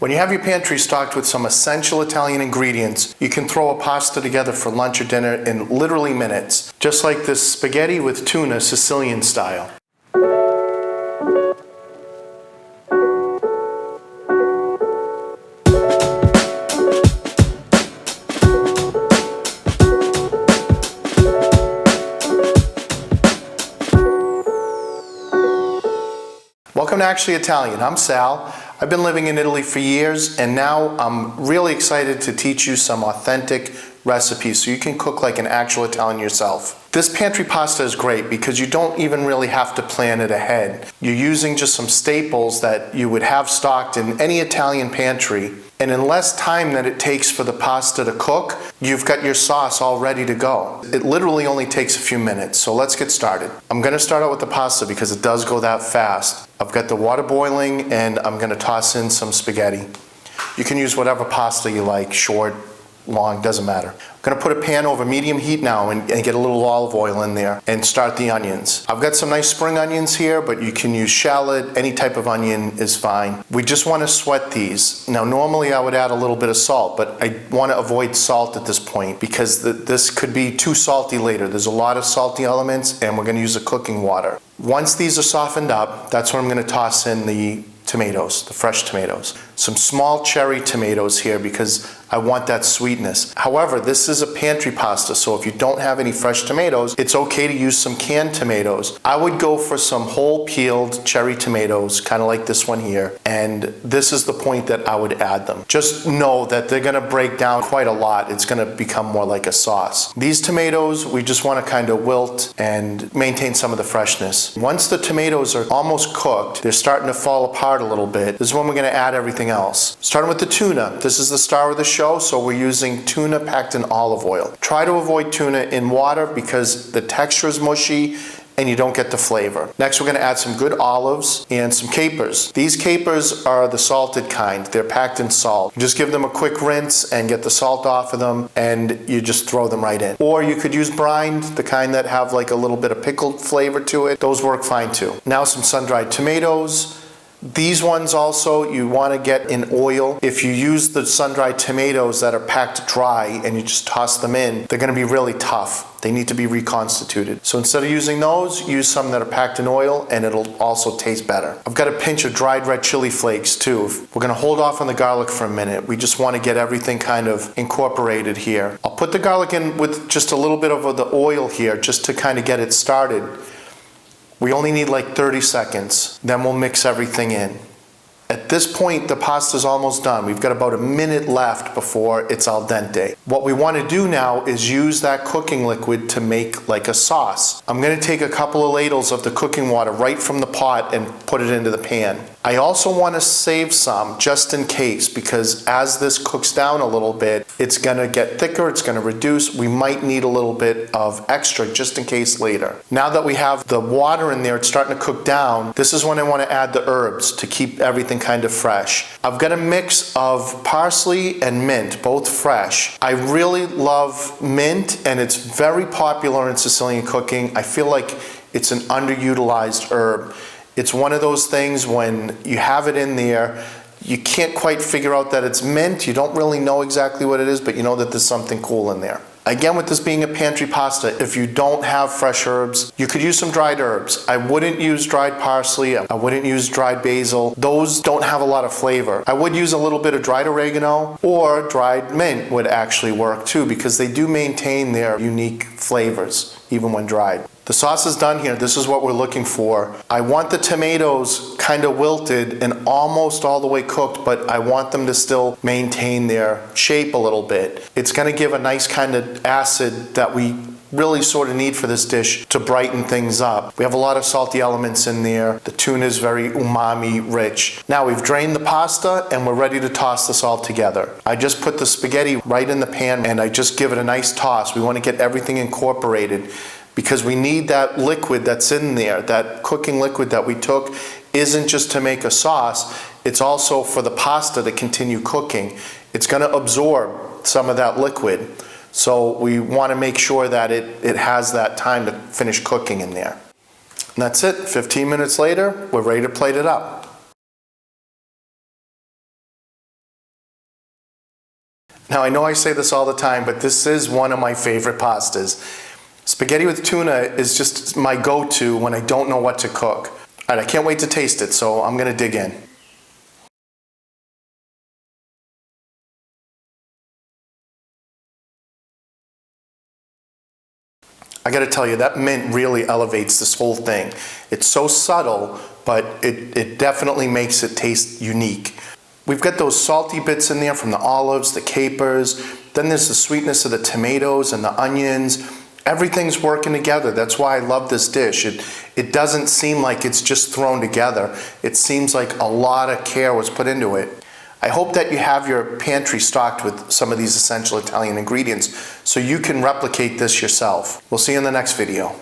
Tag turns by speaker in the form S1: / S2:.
S1: When you have your pantry stocked with some essential Italian ingredients, you can throw a pasta together for lunch or dinner in literally minutes, just like this spaghetti with tuna Sicilian style. Welcome to Actually Italian. I'm Sal. I've been living in Italy for years, and now I'm really excited to teach you some authentic recipes so you can cook like an actual Italian yourself. This pantry pasta is great because you don't even really have to plan it ahead. You're using just some staples that you would have stocked in any Italian pantry, and in less time than it takes for the pasta to cook, you've got your sauce all ready to go. It literally only takes a few minutes, so let's get started. I'm going to start out with the pasta because it does go that fast. I've got the water boiling and I'm going to toss in some spaghetti. You can use whatever pasta you like, short, long, doesn't matter. I'm going to put a pan over medium heat now and get a little olive oil in there and start the onions. I've got some nice spring onions here, but you can use shallot, any type of onion is fine. We just want to sweat these. Now normally I would add a little bit of salt, but I want to avoid salt at this point because this could be too salty later. There's a lot of salty elements and we're going to use the cooking water. Once these are softened up, that's when I'm going to toss in the tomatoes, the fresh tomatoes. Some small cherry tomatoes here because I want that sweetness. However, this is a pantry pasta, so if you don't have any fresh tomatoes, it's okay to use some canned tomatoes. I would go for some whole peeled cherry tomatoes, kind of like this one here, and this is the point that I would add them. Just know that they're gonna break down quite a lot. It's gonna become more like a sauce. These tomatoes, we just wanna kind of wilt and maintain some of the freshness. Once the tomatoes are almost cooked, they're starting to fall apart a little bit, this is when we're gonna add everything else. Starting with the tuna. This is the star of the show, so we're using tuna packed in olive oil. Try to avoid tuna in water because the texture is mushy and you don't get the flavor. Next, we're gonna add some good olives and some capers. These capers are the salted kind. They're packed in salt. You just give them a quick rinse and get the salt off of them, and you just throw them right in. Or you could use brined, the kind that have like a little bit of pickled flavor to it. Those work fine too. Now some sun-dried tomatoes. These ones also you want to get in oil. If you use the sun-dried tomatoes that are packed dry and you just toss them in, they're going to be really tough. They need to be reconstituted. So instead of using those, use some that are packed in oil and it'll also taste better. I've got a pinch of dried red chili flakes too. We're going to hold off on the garlic for a minute. We just want to get everything kind of incorporated here. I'll put the garlic in with just a little bit of the oil here just to kind of get it started. We only need like 30 seconds, then we'll mix everything in. At this point, the pasta's almost done. We've got about a minute left before it's al dente. What we want to do now is use that cooking liquid to make like a sauce. I'm going to take a couple of ladles of the cooking water right from the pot and put it into the pan. I also want to save some just in case, because as this cooks down a little bit, it's going to get thicker, it's going to reduce. We might need a little bit of extra just in case later. Now that we have the water in there, it's starting to cook down, this is when I want to add the herbs to keep everything kind of fresh. I've got a mix of parsley and mint, both fresh. I really love mint and it's very popular in Sicilian cooking. I feel like it's an underutilized herb. It's one of those things when you have it in there, you can't quite figure out that it's mint. You don't really know exactly what it is, but you know that there's something cool in there. Again, with this being a pantry pasta, if you don't have fresh herbs, you could use some dried herbs. I wouldn't use dried parsley. I wouldn't use dried basil. Those don't have a lot of flavor. I would use a little bit of dried oregano, or dried mint would actually work too, because they do maintain their unique flavors even when dried. The sauce is done here. This is what we're looking for. I want the tomatoes kind of wilted and almost all the way cooked, but I want them to still maintain their shape a little bit. It's going to give a nice kind of acid that we really sort of need for this dish to brighten things up. We have a lot of salty elements in there. The tuna is very umami rich. Now we've drained the pasta and we're ready to toss this all together. I just put the spaghetti right in the pan and I just give it a nice toss. We want to get everything incorporated, because we need that liquid that's in there. That cooking liquid that we took isn't just to make a sauce, it's also for the pasta to continue cooking. It's going to absorb some of that liquid. So we want to make sure that it has that time to finish cooking in there. And that's it. 15 minutes later, we're ready to plate it up. Now I know I say this all the time, but this is one of my favorite pastas. Spaghetti with tuna is just my go-to when I don't know what to cook. All right, I can't wait to taste it, so I'm gonna dig in. I gotta tell you, that mint really elevates this whole thing. It's so subtle, but it definitely makes it taste unique. We've got those salty bits in there from the olives, the capers, then there's the sweetness of the tomatoes and the onions. Everything's working together. That's why I love this dish. It doesn't seem like it's just thrown together. It seems like a lot of care was put into it. I hope that you have your pantry stocked with some of these essential Italian ingredients so you can replicate this yourself. We'll see you in the next video.